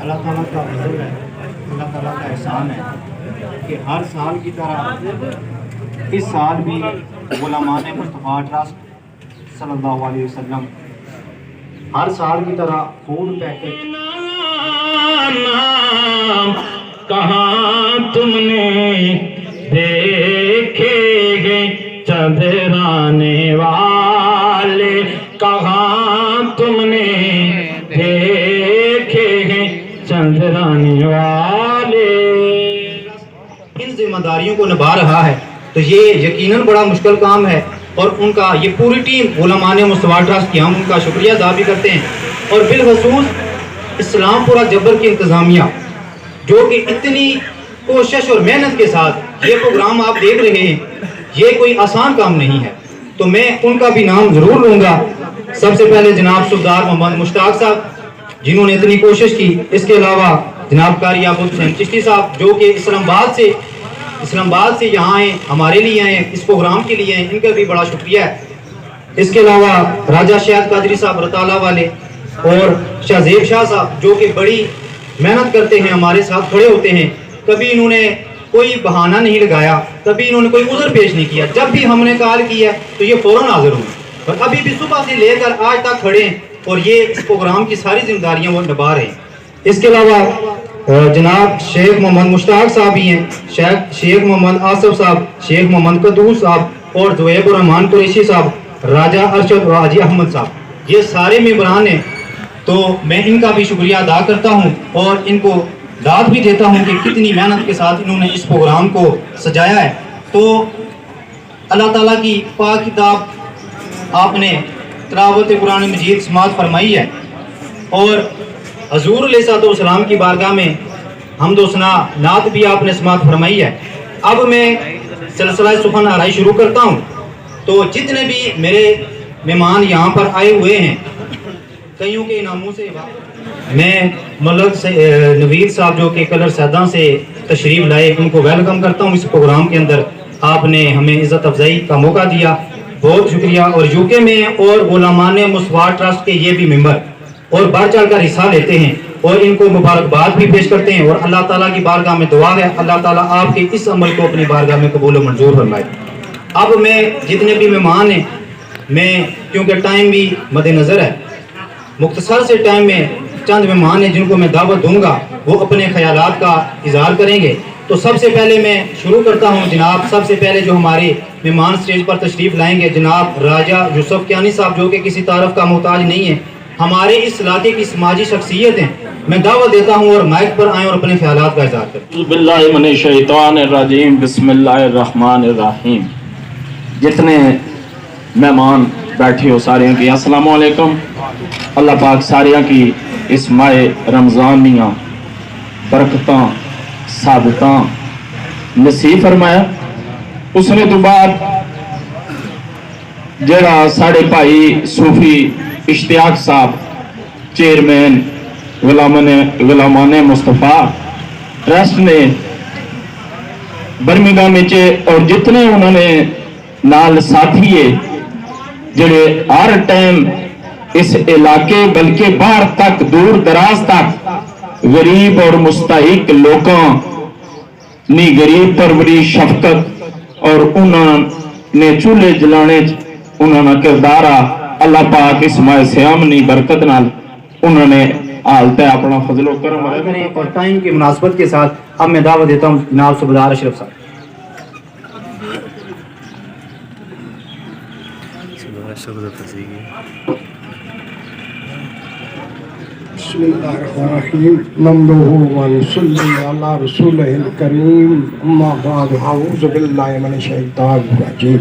اللہ تعالیٰ کا فضل ہے، اللہ تعالیٰ کا احسان ہے کہ ہر سال کی طرح اس سال بھی غلامان مصطفیٰ ٹرسٹ صلی اللہ علیہ وسلم ہر سال کی طرح فوڈ پیکج کہاں تم نے دیکھے گے چندرانے والے، کہاں تم نے دیکھے گے چندرانے والے۔ ان ذمہ داریوں کو نبھا رہا ہے تو یہ یقیناً بڑا مشکل کام ہے، اور ان کا یہ پوری ٹیم غلامان مصطفیٰ ٹرسٹ کی ہم ان کا شکریہ ادا بھی کرتے ہیں، اور بالخصوص اسلام پورہ جبر کی انتظامیہ جو کہ اتنی کوشش اور محنت کے ساتھ یہ پروگرام آپ دیکھ رہے ہیں، یہ کوئی آسان کام نہیں ہے، تو میں ان کا بھی نام ضرور لوں گا۔ سب سے پہلے جناب سردار محمد مشتاق صاحب جنہوں نے اتنی کوشش کی، اس کے علاوہ جناب قاری عبد الحسین چشتی صاحب جو کہ اسلام آباد سے یہاں ہیں، ہمارے لیے آئے ہیں، اس پروگرام کے لیے ہیں، ان کا بھی بڑا شکریہ ہے۔ اس کے علاوہ راجہ شہد قادری صاحب رتالہ والے اور شاہ زیب شاہ صاحب جو کہ بڑی محنت کرتے ہیں، ہمارے ساتھ کھڑے ہوتے ہیں، کبھی انہوں نے کوئی بہانہ نہیں لگایا، کبھی انہوں نے کوئی عذر پیش نہیں کیا، جب بھی ہم نے کال کی ہے تو یہ فوراً حاضر ہوئے، اور ابھی بھی صبح سے لے کر آج تک کھڑے ہیں، اور یہ اس پروگرام کی ساری ذمہ داریاں وہ نبھا رہے ہیں۔ اس کے علاوہ جناب شیخ محمد مشتاق صاحب بھی ہیں، شیخ محمد آصف صاحب، شیخ محمد قدوس صاحب اور زویب الرحمان قریشی صاحب، راجہ ارشد اور حاجی احمد صاحب، یہ سارے ممبران ہیں، تو میں ان کا بھی شکریہ ادا کرتا ہوں اور ان کو داد بھی دیتا ہوں کہ کتنی محنت کے ساتھ انہوں نے اس پروگرام کو سجایا ہے۔ تو اللہ تعالیٰ کی پاک کتاب آپ نے تلاوت قرآن مجید سماعت فرمائی ہے، اور حضور علیہ السلام کی بارگاہ میں حمد و ثنا نعت بھی آپ نے سماعت فرمائی ہے۔ اب میں سلسلہ سخن آرائی شروع کرتا ہوں، تو جتنے بھی میرے مہمان یہاں پر آئے ہوئے ہیں، کئیوں کے ناموں سے میں ملک سے نوید صاحب جو کہ کلر سیداں سے تشریف لائے، ان کو ویلکم کرتا ہوں اس پروگرام کے اندر۔ آپ نے ہمیں عزت افزائی کا موقع دیا، بہت شکریہ۔ اور یو کے میں اور غلامان مصطفیٰ ٹرسٹ کے یہ بھی ممبر اور بڑھ چڑھ کر حصہ لیتے ہیں، اور ان کو مبارکباد بھی پیش کرتے ہیں، اور اللہ تعالیٰ کی بارگاہ میں دعا ہے اللہ تعالیٰ آپ کے اس عمل کو اپنی بارگاہ میں قبول و منظور فرمائے۔ اب میں جتنے بھی مہمان ہیں، میں کیونکہ ٹائم بھی مد نظر ہے، مختصر سے ٹائم میں چند مہمان ہیں جن کو میں دعوت دوں گا، وہ اپنے خیالات کا اظہار کریں گے۔ تو سب سے پہلے میں شروع کرتا ہوں جناب، سب سے پہلے جو ہمارے مہمان سٹیج پر تشریف لائیں گے جناب راجہ یوسف کیانی صاحب جو کہ کسی تعارف کا محتاج نہیں ہے، ہمارے اس علاقے کی سماجی شخصیت ہیں۔ میں دعوت دیتا ہوں اور مائک پر آئیں اور اپنے خیالات کا اظہار کریں۔ اعوذ باللہ من الشیطان الرجیم، بسم اللہ الرحمن الرحیم۔ جتنے مہمان بیٹھے ہو ساریاں کی السلام علیکم۔ اللہ پاک ساریاں کی اس ماہ رمضان میاں برکتاں سعادتاں نصیب فرمایا۔ اس نے تو بعد جڑا ساڑے بھائی صوفی اشتیاق صاحب چیئرمین غلامان مصطفیٰ ٹرسٹ نے برمنگھم اور جتنے انہوں نے نال ساتھی ہے جڑے ہر ٹائم اس علاقے بلکہ باہر تک دور دراز تک غریب اور مستحق لوگوں نی غریب پروری شفقت اور انہوں نے چولہے جلانے انہوں نے کردارا اللہ پاک اس ماہ سیام نی برکت نال انہوں نے حالت ہے اپنا فضل و کرم کریں۔ اور ٹائم کی مناسبت کے ساتھ اب میں دعوت دیتا ہوں جناب صوبیدار اشرف صاحب۔ بسم اللہ الرحمن الرحیم، نحمدہ ونصلی علی رسولہ الکریم، اما بعد، اعوذ باللہ من الشیطان الرجیم۔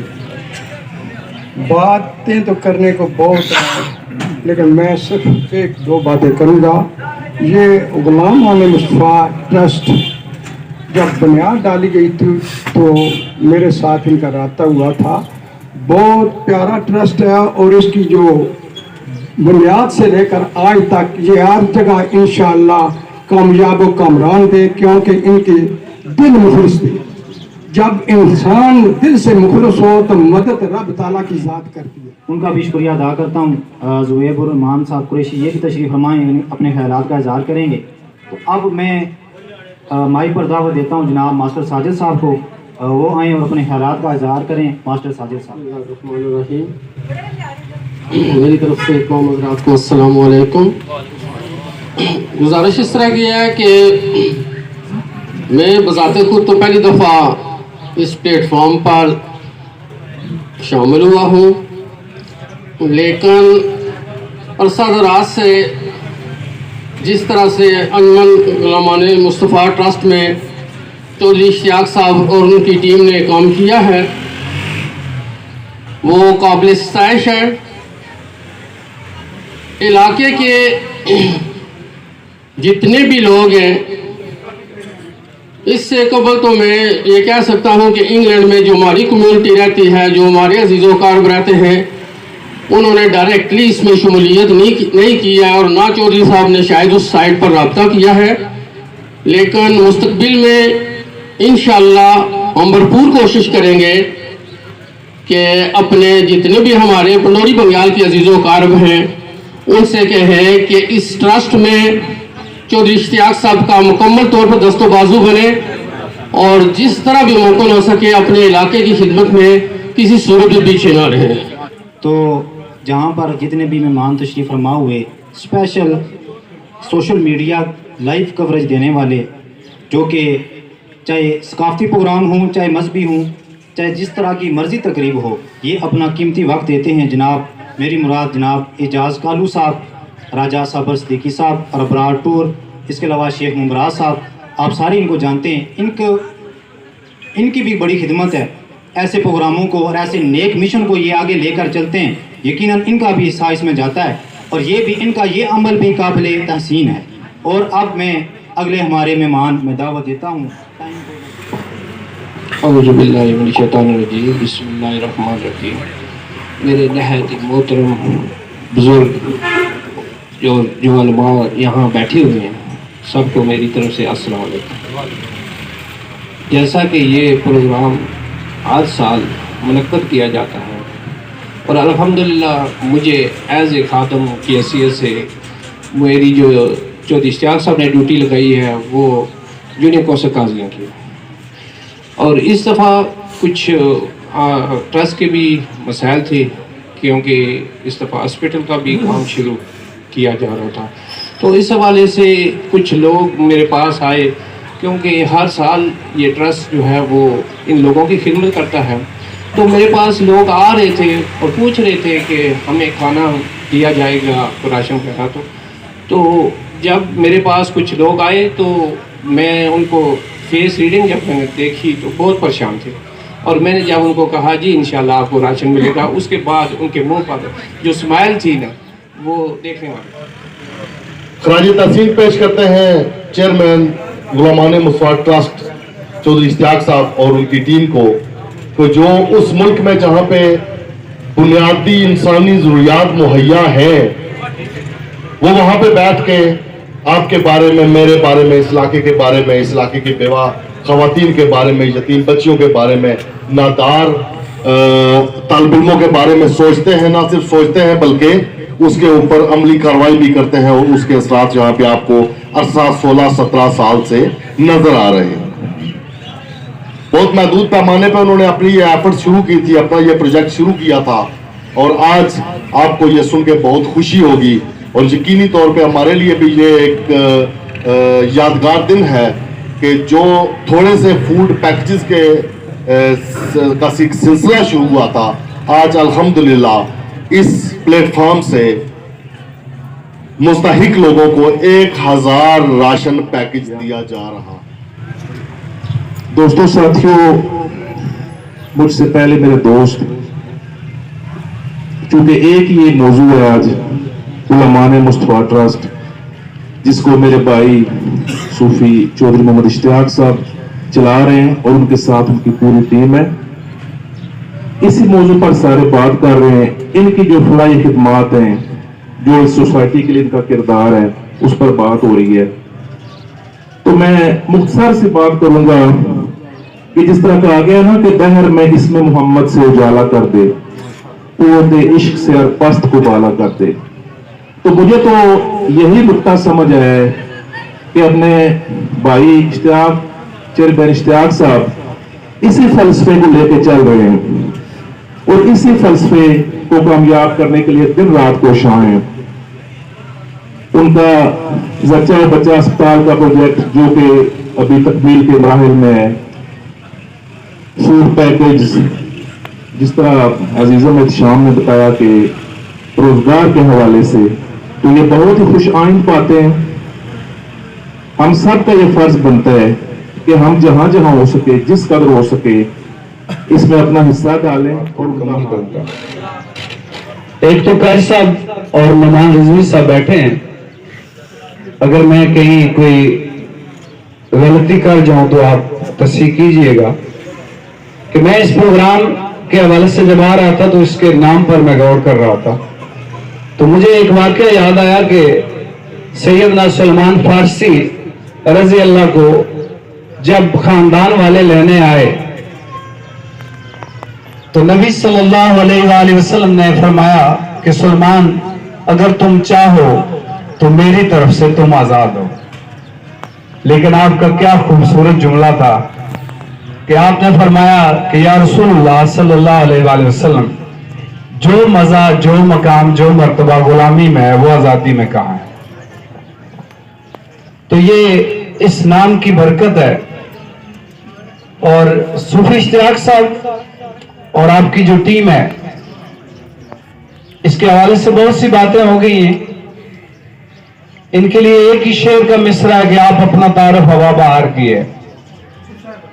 باتیں تو کرنے کو بہت ہیں، لیکن میں صرف ایک دو باتیں کروں گا۔ یہ غلامان مصطفیٰ ٹرسٹ جب بنیاد ڈالی گئی تھی تو میرے ساتھ ان کا رابطہ ہوا تھا۔ بہت پیارا ٹرسٹ ہے، اور اس کی جو بنیاد سے لے کر آج تک یہ ہر جگہ انشاءاللہ کامیاب و کامران دے، کیونکہ ان کے دل مخلص تھے۔ جب انسان دل سے مخلص ہو تو مدد رب تعالیٰ کی ذات کرتی ہے۔ ان کا بھی شکریہ ادا کرتا ہوں۔ زویب الرحمان صاحب قریشی یہ بھی تشریف فرمائیں، اپنے خیالات کا اظہار کریں گے۔ تو اب میں مائی پر دعوت دیتا ہوں جناب ماسٹر ساجد صاحب کو، وہ آئیں اور اپنے خیالات کا اظہار کریں۔ ماسٹر ساجد صاحب۔ الرحمن الرحیم، میری طرف سے تمام حضرات کو السلام علیکم۔ گزارش اس طرح کی ہے کہ میں بذات خود تو پہلی دفعہ اس پلیٹ فارم پر شامل ہوا ہوں، لیکن عرصہ دراز سے جس طرح سے انجمن غلامان مصطفیٰ ٹرسٹ میں چودھری اشتیاق صاحب اور ان کی ٹیم نے کام کیا ہے وہ قابل ستائش ہے۔ علاقے کے جتنے بھی لوگ ہیں، اس سے قبل تو میں یہ کہہ سکتا ہوں کہ انگلینڈ میں جو ہماری کمیونٹی رہتی ہے، جو ہمارے عزیز و اقارب رہتے ہیں، انہوں نے ڈائریکٹلی اس میں شمولیت نہیں کی ہے، اور نہ چودھری صاحب نے شاید اس سائٹ پر رابطہ کیا ہے، لیکن مستقبل میں انشاءاللہ ہم بھرپور کوشش کریں گے کہ اپنے جتنے بھی ہمارے پنڈوری بنگال کے عزیز و اقارب ہیں ان سے کہیں کہ اس ٹرسٹ میں چودھری اشتیاق صاحب کا مکمل طور پر دست و بازو بنے، اور جس طرح بھی ممکن ہو سکے اپنے علاقے کی خدمت میں کسی صورت بھی پیچھے نہ رہیں۔ تو جہاں پر جتنے بھی مہمان تشریف فرما ہوئے، special social media live coverage دینے والے، جو کہ چاہے ثقافتی پروگرام ہوں، چاہے مذہبی ہوں، چاہے جس طرح کی مرضی تقریب ہو، یہ اپنا قیمتی وقت دیتے ہیں۔ جناب میری مراد جناب اعجاز کالو صاحب، راجہ صابر صدیقی صاحب اور ابرار ٹور، اس کے علاوہ شیخ ممراز صاحب، آپ سارے ان کو جانتے ہیں۔ ان کی بھی بڑی خدمت ہے، ایسے پروگراموں کو اور ایسے نیک مشن کو یہ آگے لے کر چلتے ہیں، یقیناً ان کا بھی حصہ اس میں جاتا ہے، اور یہ بھی ان کا یہ عمل بھی قابل تحسین ہے۔ اور اب میں اگلے ہمارے مہمان میں دعوت دیتا ہوں۔ اعوذ باللہ من الشیطان الرجیم، بسم اللہ الرحمن الرحیم۔ میرے نہایت محترم بزرگ جو علماء یہاں بیٹھے ہوئے ہیں، سب کو میری طرف سے السلام علیکم۔ جیسا کہ یہ پروگرام ہر سال منعقد کیا جاتا ہے، اور الحمدللہ مجھے ایز اے خادم کی حیثیت سے میری جو چودھری اشتیاق صاحب نے ڈیوٹی لگائی ہے وہ جونیئر کونسل قاضیوں کی، اور اس دفعہ کچھ ٹرسٹ کے بھی مسائل تھے، کیونکہ اس دفعہ ہاسپٹل کا بھی کام شروع کیا جا رہا تھا، تو اس حوالے سے کچھ لوگ میرے پاس آئے، کیونکہ ہر سال یہ ٹرسٹ جو ہے وہ ان لوگوں کی خدمت کرتا ہے، تو میرے پاس لوگ آ رہے تھے اور پوچھ رہے تھے کہ ہمیں کھانا دیا جائے گا راشن کے ساتھ۔ تو جب میرے پاس کچھ لوگ آئے تو میں ان کو فیس ریڈنگ جب میں نے دیکھی تو بہت پریشان تھے، اور میں نے جب ان کو کہا جی انشاءاللہ آپ کو راشن ملے گا، اس کے بعد ان کے منہ پر جو اسمائل تھی نا وہ دیکھنے والی۔ خراج تحسین پیش کرتے ہیں چیئرمین غلامان مصطفیٰ ٹرسٹ چودھری اشتیاق صاحب اور ان کی ٹیم کو، جو اس ملک میں جہاں پہ بنیادی انسانی ضروریات مہیا ہیں، وہ وہاں پہ بیٹھ کے آپ کے بارے میں، میرے بارے میں، اس علاقے کے بارے میں، اس علاقے کی بیوہ خواتین کے بارے میں، یتیم بچیوں کے بارے میں، نادار طالب علموں کے بارے میں سوچتے ہیں۔ نہ صرف سوچتے ہیں بلکہ اس کے اوپر عملی کارروائی بھی کرتے ہیں، اور اس کے اثرات یہاں پہ آپ کو عرصہ 16-17 سال سے نظر آ رہے ہیں۔ بہت محدود پیمانے پہ انہوں نے اپنی یہ ایفرٹ شروع کی تھی، اپنا یہ پروجیکٹ شروع کیا تھا، اور آج آپ کو یہ سن کے بہت خوشی ہوگی، اور یقینی طور پہ ہمارے لیے بھی یہ ایک یادگار دن ہے کہ جو تھوڑے سے فوڈ پیکجز کا سلسلہ شروع ہوا تھا، آج الحمدللہ اس پلیٹ فارم سے مستحق لوگوں کو 1000 راشن پیکج دیا جا رہا۔ دوستوں، ساتھیوں، مجھ سے پہلے میرے دوست، چونکہ ایک یہ موضوع ہے آج غلامان مصطفیٰ ٹرسٹ، جس کو میرے بھائی صوفی چودھری محمد اشتیاق صاحب چلا رہے ہیں، اور ان کے ساتھ ان کی پوری ٹیم ہے۔ اسی موضوع پر سارے بات کر رہے ہیں، ان کی جو فلاحی خدمات ہیں، جو اس سوسائٹی کے لیے ان کا کردار ہے، اس پر بات ہو رہی ہے۔ تو میں مختصر سی بات کروں گا کہ جس طرح کہا گیا نا کہ دہر میں اسم محمد سے اجالا کر دے، قوت عشق سے ہر پست کو بالا کر دے، تو مجھے تو یہی نقطہ سمجھ ہے کہ اپنے بھائی اشتیاق چیئرمین اشتیاق صاحب اسی فلسفے کو لے کے چل رہے ہیں اور اسی فلسفے کو کامیاب کرنے کے لیے دن رات کوشاں ہیں. ان کا زچہ بچہ اسپتال کا پروجیکٹ جو کہ ابھی تکمیل کے مراحل میں ہے، فوڈ پیکج، جس طرح عزیزم احتشام نے بتایا کہ روزگار کے حوالے سے، تو یہ بہت ہی خوش آئند باتیں ہیں. ہم سب کا یہ فرض بنتا ہے کہ ہم جہاں جہاں ہو سکے، جس قدر ہو سکے، اس میں اپنا حصہ ڈالیں اور مکمل کریں. ایک تو قاری صاحب اور نعمان رضوی صاحب بیٹھے ہیں، اگر میں کہیں کوئی غلطی کر جاؤں تو آپ تصحیح کیجئے گا کہ میں اس پروگرام کے حوالے سے جب آ رہا تھا تو اس کے نام پر میں غور کر رہا تھا، تو مجھے ایک واقعہ یاد آیا کہ سیدنا سلمان فارسی رضی اللہ کو جب خاندان والے لینے آئے تو نبی صلی اللہ علیہ وآلہ وسلم نے فرمایا کہ سلمان اگر تم چاہو تو میری طرف سے تم آزاد ہو. لیکن آپ کا کیا خوبصورت جملہ تھا کہ آپ نے فرمایا کہ یا رسول اللہ صلی اللہ علیہ وآلہ وسلم، جو مزہ، جو مقام، جو مرتبہ غلامی میں ہے وہ آزادی میں کہاں ہے. تو یہ اس نام کی برکت ہے. اور صوفی اشتیاق صاحب اور آپ کی جو ٹیم ہے، اس کے حوالے سے بہت سی باتیں ہو گئی ہیں. ان کے لیے ایک ہی شعر کا مصرع ہے کہ آپ اپنا تعارف ہوا بہار کیے.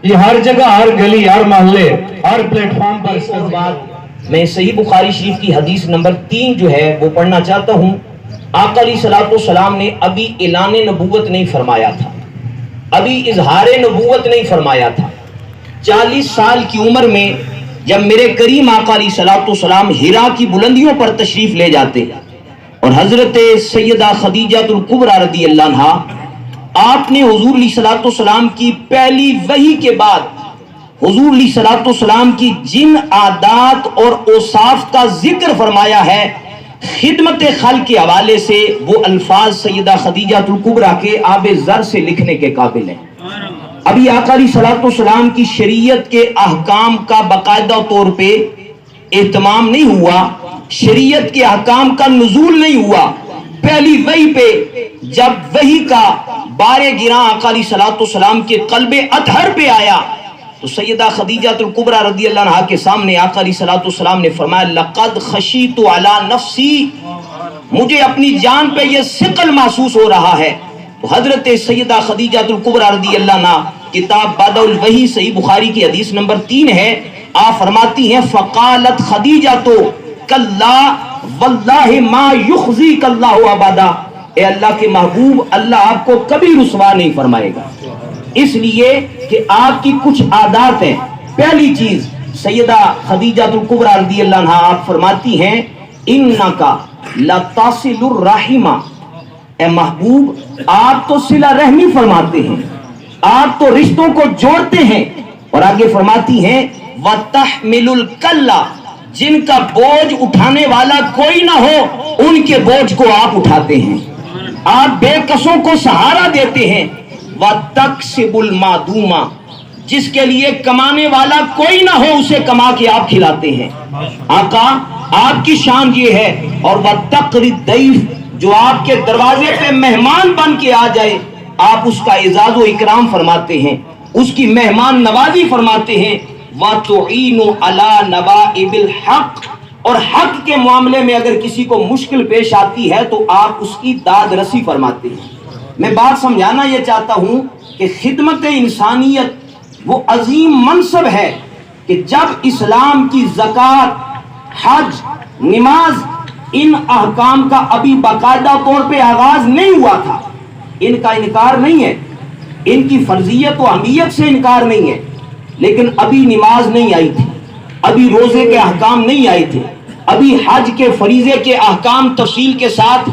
یہ ہر جگہ، ہر گلی، ہر محلے، ہر پلیٹ فارم پر اس بات. میں صحیح بخاری شریف کی حدیث نمبر 3 جو ہے وہ پڑھنا چاہتا ہوں. آقا علیہ الصلوۃ والسلام نے ابھی اعلان نبوت نہیں فرمایا تھا، ابھی اظہار نبوت نہیں فرمایا تھا. 40 سال کی عمر میں جب میرے کریم آقا علیہ الصلوۃ والسلام ہرا کی بلندیوں پر تشریف لے جاتے اور حضرت سیدہ خدیجہ الکبریٰ رضی اللہ عنہا، آپ نے حضور علیہ الصلوۃ والسلام کی پہلی وحی کے بعد حضور علیہ الصلوۃ والسلام کی جن عادات اور اوصاف کا ذکر فرمایا ہے، خدمت خلق کے حوالے سے وہ الفاظ سیدہ خدیجہ الکبریٰ کے آب زر سے لکھنے کے قابل ہیں. ابھی آقا علیہ الصلوۃ والسلام کی شریعت کے احکام کا باقاعدہ طور پہ اہتمام نہیں ہوا، شریعت کے احکام کا نزول نہیں ہوا. پہلی وحی پہ جب وحی کا بار گراں آقا علیہ الصلوۃ والسلام کے قلب اطہر پہ آیا تو سیدہ خدیجہ الکبریٰ رضی اللہ عنہا کے سامنے آقا علیہ الصلوۃ والسلام نے فرمایا لقد خشیت علی نفسی، مجھے اپنی جان پہ یہ ثقل محسوس ہو رہا ہے. تو حضرت سیدہ خدیجہ الکبریٰ رضی اللہ عنہا، کتاب بدء الوحی صحیح بخاری کی حدیث نمبر 3 ہے، آپ فرماتی ہیں فقالت خدیجہ تو کلا واللہ ما یخزیک اللہ ابدا، اے اللہ کے محبوب، اللہ آپ کو کبھی رسوا نہیں فرمائے گا. اس لیے کہ آپ کی کچھ عادات ہیں. پہلی چیز سیدہ خدیجہ الکبریٰ رضی اللہ عنہا آپ فرماتی ہیں انکا لتصل الرحمہ، اے محبوب آپ تو صلہ رحمی فرماتے ہیں، آپ تو رشتوں کو جوڑتے ہیں. اور آگے فرماتی ہیں وتحمل الکلہ، جن کا بوجھ اٹھانے والا کوئی نہ ہو ان کے بوجھ کو آپ اٹھاتے ہیں، آپ بے کسوں کو سہارا دیتے ہیں. وَتَقْسِبُ الْمَعْدُومَ، جس کے لیے کمانے والا کوئی نہ ہو اسے کما کے آپ کھلاتے ہیں. آقا آپ کی شان یہ ہے. اور وَتَقْرِ الضَّيْفَ، جو آپ کے دروازے پہ مہمان بن کے آ جائے آپ اس کا اعزاز و اکرام فرماتے ہیں، اس کی مہمان نوازی فرماتے ہیں. وَتُعِينُ عَلَى نَوَائِبِ الْحَقِّ، اور حق کے معاملے میں اگر کسی کو مشکل پیش آتی ہے تو آپ اس کی داد رسی فرماتے ہیں. میں بات سمجھانا یہ چاہتا ہوں کہ خدمت انسانیت وہ عظیم منصب ہے کہ جب اسلام کی زکوٰۃ، حج، نماز، ان احکام کا ابھی باقاعدہ طور پہ آغاز نہیں ہوا تھا، ان کا انکار نہیں ہے، ان کی فرضیت و اہمیت سے انکار نہیں ہے، لیکن ابھی نماز نہیں آئی تھی، ابھی روزے کے احکام نہیں آئے تھے، ابھی حج کے فریضے کے احکام تفصیل کے ساتھ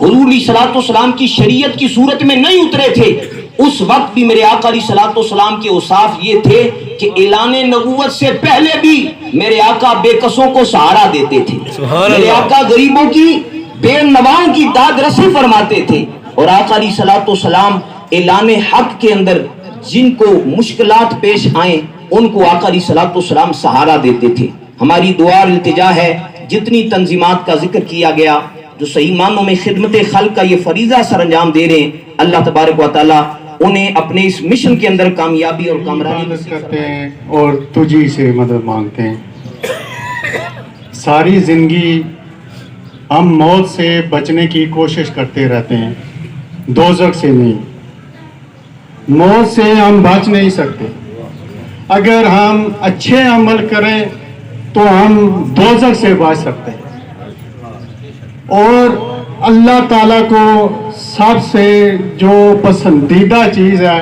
حضور علیہ الصلوۃ والسلام کی شریعت کی صورت میں نہیں اترے تھے. اس وقت بھی میرے آقا علیہ الصلوۃ والسلام کے اوصاف یہ تھے کہ اعلان نبوت سے پہلے بھی میرے آقا بے کسوں کو سہارا دیتے تھے، میرے آقا غریبوں کی، بے نواؤں کی داد رسی فرماتے تھے. اور آقا علیہ الصلوۃ والسلام اعلان حق کے اندر جن کو مشکلات پیش آئیں ان کو آقا علیہ الصلوۃ والسلام سہارا دیتے تھے. ہماری دعا اور التجا ہے جتنی تنظیمات کا ذکر کیا گیا جو صحیح معنوں میں خدمت خلق کا یہ فریضہ سر انجام دے رہے ہیں, اللہ تبارک و تعالیٰ انہیں اپنے اس مشن کے اندر کامیابی اور کامرانی کرتے ہیں اور تجھی سے مدد مانگتے ہیں. ساری زندگی ہم موت سے بچنے کی کوشش کرتے رہتے ہیں, دوزخ سے نہیں. موت سے ہم بچ نہیں سکتے. اگر ہم اچھے عمل کریں تو ہم دوزخ سے بچ سکتے ہیں. اور اللہ تعالیٰ کو سب سے جو پسندیدہ چیز ہے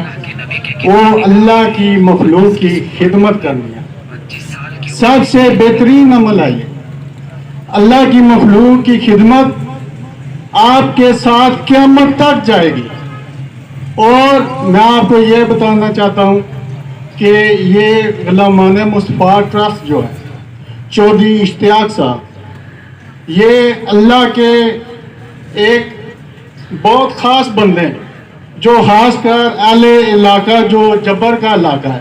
وہ اللہ کی مخلوق کی خدمت کرنی ہے. سب سے بہترین عمل ہے یہ. اللہ کی مخلوق کی خدمت آپ کے ساتھ قیامت تک جائے گی. اور میں آپ کو یہ بتانا چاہتا ہوں کہ یہ غلامان مصطفیٰ ٹرسٹ جو ہے, چودھری اشتیاق صاحب, یہ اللہ کے ایک بہت خاص بندے ہیں جو خاص کر اہل علاقہ جو جبر کا علاقہ ہے.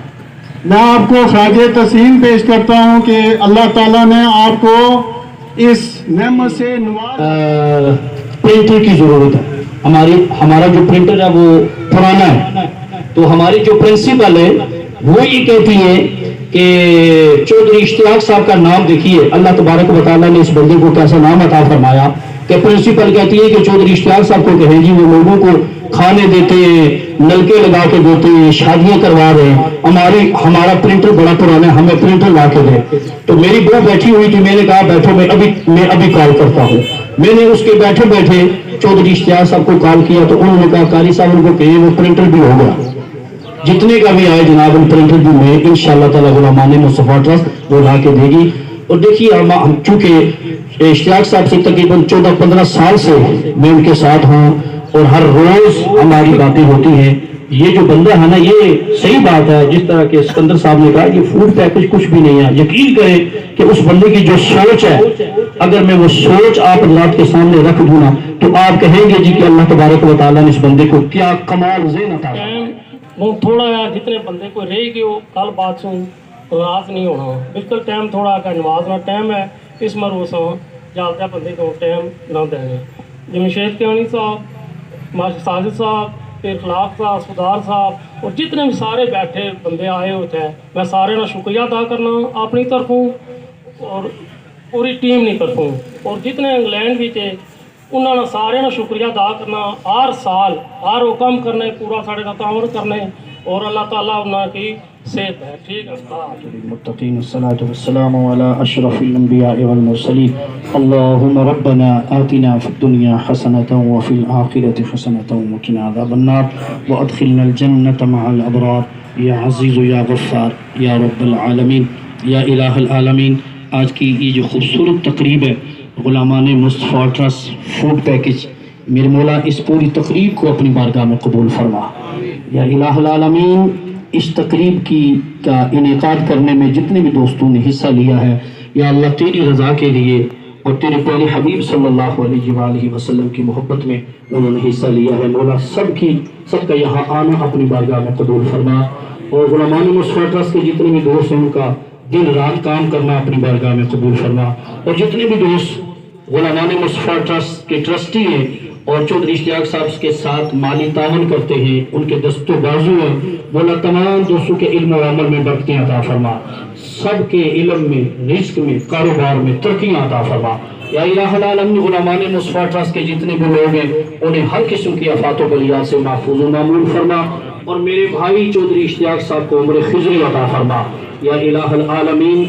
میں آپ کو خراج تحسین پیش کرتا ہوں کہ اللہ تعالیٰ نے آپ کو اس نعمت سے نواز. پرنٹر کی ضرورت ہے. ہمارا جو پرنٹر ہے وہ پرانا ہے, تو ہماری جو پرنسپل ہے وہ یہ کہتی ہے کہ چودھری اشتیاق صاحب کا نام دیکھیے, اللہ تبارک و تعالیٰ نے اس بندے کو کیسا نام عطا فرمایا کہ پرنسپل کہتی ہے کہ چودھری اشتیاق صاحب کو کہیں جی وہ لوگوں کو کھانے دیتے ہیں, نلکے لگا کے دیتے ہیں, شادیاں کروا رہے ہیں. ہمارا پرنٹر بڑا پرانا ہے, ہمیں پرنٹر لا کے دیں. تو میری بہو بیٹھی ہوئی تھی, میں نے کہا بیٹھو میں ابھی کال کرتا ہوں. میں نے اس کے بیٹھے چودھری اشتیاق صاحب کو کال کیا تو انہوں نے کہا قاری صاحب ان کو کہیں وہ پرنٹر بھی ہو گیا. جتنے کا بھی آئے جناب ان پرنٹر بھی میں انشاءاللہ تعالیٰ غلامان مصطفیٰ ٹرسٹ وہ لا کے دے گی. اور دیکھیے ہم چونکہ اشتیاق صاحب سے تقریباً 14-15 سال سے میں ان کے ساتھ ہوں اور ہر روز ہماری باتیں ہوتی ہیں. یہ جو بندہ ہے نا, یہ صحیح بات ہے جس طرح کہ سکندر صاحب نے کہا کہ فوڈ پیکج کچھ بھی نہیں ہے. یقین کریں کہ اس بندے کی جو سوچ ہے, اگر میں وہ سوچ آپ اللہ کے سامنے رکھ دوں نا تو آپ کہیں گے جی کہ اللہ تبارک و تعالیٰ نے اس بندے کو کیا کمال ذہن عطا کیا. وہ تھوڑا جتنے بندے کو رہے گی وہ کل بات سن ناراض نہیں ہونا. بالکل ٹائم تھوڑا کا نماز نہ ٹائم ہے اس مروس جالتا بندے کو ٹائم نہ دینے. جمشید کیانی صاحب, ماشاء ساجد صاحب, پھر خلاف صاحب, سدار صاحب اور جتنے بھی سارے بیٹھے بندے آئے ہوتے ہیں, میں سارے نہ شکریہ ادا کرنا اپنی طرفوں اور پوری ٹیم نہیں طرفوں. اور جتنے انگلینڈ بھی تھے انہوں نے سارے نہ شکریہ ادا کرنا. ہر سال ہر وہ کام کرنے پورا سارے کا تعاون کرنے اور اللہ تعالیٰ انہوں کی صحت ہے. ٹھیک ہے. المتقین الصلاۃ والسلام علی اشرف الانبیاء والمرسلین. اللهم ربنا آتنا فی الدنیا حسنۃ وفی الآخرۃ حسنۃ وقنا عذاب النار وادخلنا الجنۃ مع الابرار یا عزیز یا غفار یا رب العالمین یا الہ العالمین. آج کی یہ جو خوبصورت تقریب ہے غلامان مصطفیٰ ٹرسٹ فوڈ پیکج, میرے مولا اس پوری تقریب کو اپنی بارگاہ میں قبول فرما. یا الہ العالمین, اس تقریب کا انعقاد کرنے میں جتنے بھی دوستوں نے حصہ لیا ہے, یا اللہ تیری رضا کے لیے اور تیرے پیارے حبیب صلی اللہ علیہ وآلہ وسلم کی محبت میں انہوں نے حصہ لیا ہے. مولا سب کا یہاں آنا اپنی بارگاہ میں قبول فرما. اور غلامان مصطفیٰ ٹرسٹ کے جتنے بھی دوست ہیں ان کا دن رات کام کرنا اپنی بارگاہ میں قبول فرما. اور جتنے بھی دوست غلامان مصطفیٰ ٹرسٹ کے ٹرسٹی ہیں اور چودھری اشتیاق صاحب کے ساتھ مالی تعاون کرتے ہیں, ان کے دست و بازو ہیں, مولا تمام دوستوں کے علم و عمل میں برکتیں عطا فرما. سب کے علم میں, رزق میں, کاروبار میں ترقیاں عطا فرما. یا الہ العالمین, غلامان مصطفیٰ ٹرسٹ کے جتنے بھی لوگ ہیں انہیں ہر قسم کی آفات و بلیات سے محفوظ و معمول فرما. اور میرے بھائی چودھری اشتیاق صاحب کو عمر خضری عطا فرما. یا الہ العالمین,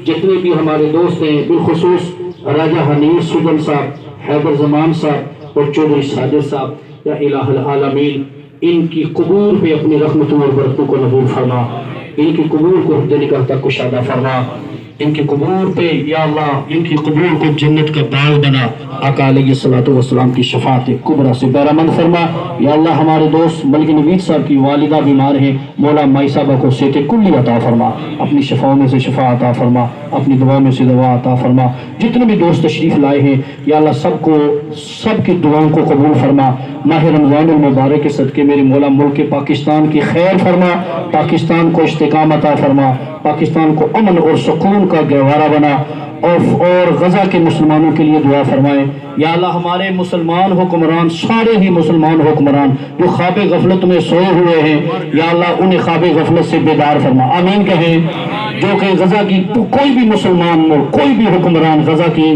جتنے بھی ہمارے دوست ہیں, بالخصوص راجہ حنیف سجن صاحب, حیدر زمان صاحب اور چودھری ساجد صاحب, یا الہ العالمین ان کی قبول پہ اپنی رحمتوں اور برکتوں کو نبول فرما. ان کی قبول کو حد نکاح تک کشادہ فرما. ان کی قبور پہ یا اللہ ان کی قبور کو جنت کا باغ بنا، آقا علیہ الصلوۃ والسلام کی شفاعت کبریٰ سے بہرمند فرما۔ یا اللہ ہمارے دوست ملک نوید صاحب کی والدہ بیمار ہیں، مولا مائی صاحبہ کو صحت کلی عطا فرما، اپنی شفاؤں میں سے شفا عطا فرما، اپنی دعا میں سے دعا عطا فرما۔ جتنے بھی دوست تشریف لائے ہیں یا اللہ سب کی دعاؤں کو قبول فرما۔ ماہ رمضان المبارک کے صدقے میرے مولا ملک پاکستان کی خیر فرما، پاکستان کو استقامت عطا فرما، پاکستان کو امن اور سکون کا گہوارہ بنا، اور غزہ کے مسلمانوں کے لیے دعا فرمائے۔ یا اللہ ہمارے مسلمان حکمران، سارے ہی مسلمان حکمران جو خواب غفلت میں سوئے ہوئے ہیں یا اللہ انہیں خواب غفلت سے بیدار فرما، آمین کہیں۔ جو کہ غزہ کی کوئی بھی مسلمان ملک، کوئی بھی حکمران غزہ کی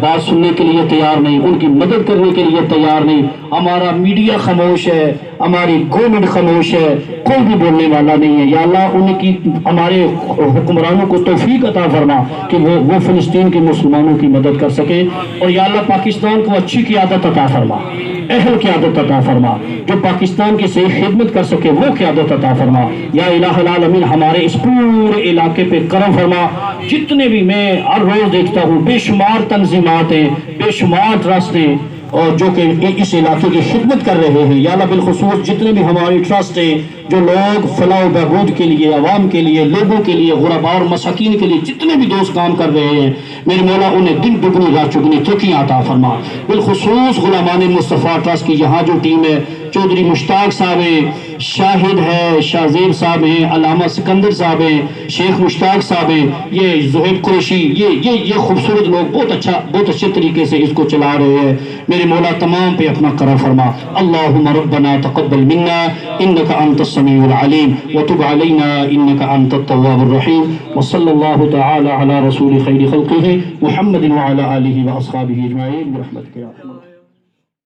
بات سننے کے لیے تیار نہیں، ان کی مدد کرنے کے لیے تیار نہیں۔ ہمارا میڈیا خاموش ہے، ہماری گورنمنٹ خاموش ہے، کوئی بھی بولنے والا نہیں ہے۔ یا اللہ ان کی ہمارے حکمرانوں کو توفیق عطا فرما کہ وہ فلسطین کے مسلمانوں کی مدد کر سکیں، اور یا اللہ پاکستان کو اچھی قیادت عطا فرما، اہل قیادت عطا فرما، جو پاکستان کی صحیح خدمت کر سکے وہ قیادت عطا فرما۔ یا الہ العالمین ہمارے اس پورے علاقے پہ کرم فرما۔ جتنے بھی میں ہر روز دیکھتا ہوں بے شمار تنظیمات ہیں، بے شمار ٹرسٹ ہیں، اور جو کہ اس علاقے کی خدمت کر رہے ہیں۔ یا اللہ بالخصوص جتنے بھی ہمارے ٹرسٹ ہیں جو لوگ فلاح و بہبود کے لیے، عوام کے لیے، لوگوں کے لیے، غرباء اور مساکین کے لیے جتنے بھی دوست کام کر رہے ہیں، میرے مولا انہیں دن دگنی رات چگنی ترقیاں عطا فرما۔ بالخصوص غلامان مصطفیٰ ٹرسٹ کی یہاں جو ٹیم ہے، چودھری مشتاق صاحب ہیں، شاہد ہے، شاہ زیب صاحب ہیں، علامہ سکندر صاحب ہیں، شیخ مشتاق صاحب ہیں، یہ زہیب قریشی، یہ خوبصورت لوگ بہت اچھے طریقے سے اس کو چلا رہے ہیں۔ میرے مولا تمام پہ اپنا کرم فرما۔ اللہم ربنا تقبل منا انک انت السمیع العلیم وتب علینا انک انت التواب الرحیم، وصلی اللہ تعالی علی رسول خیر خلقہ محمد وعلی آلہ واصحابہ اجمعین برحمتک یا ارحم الراحمین۔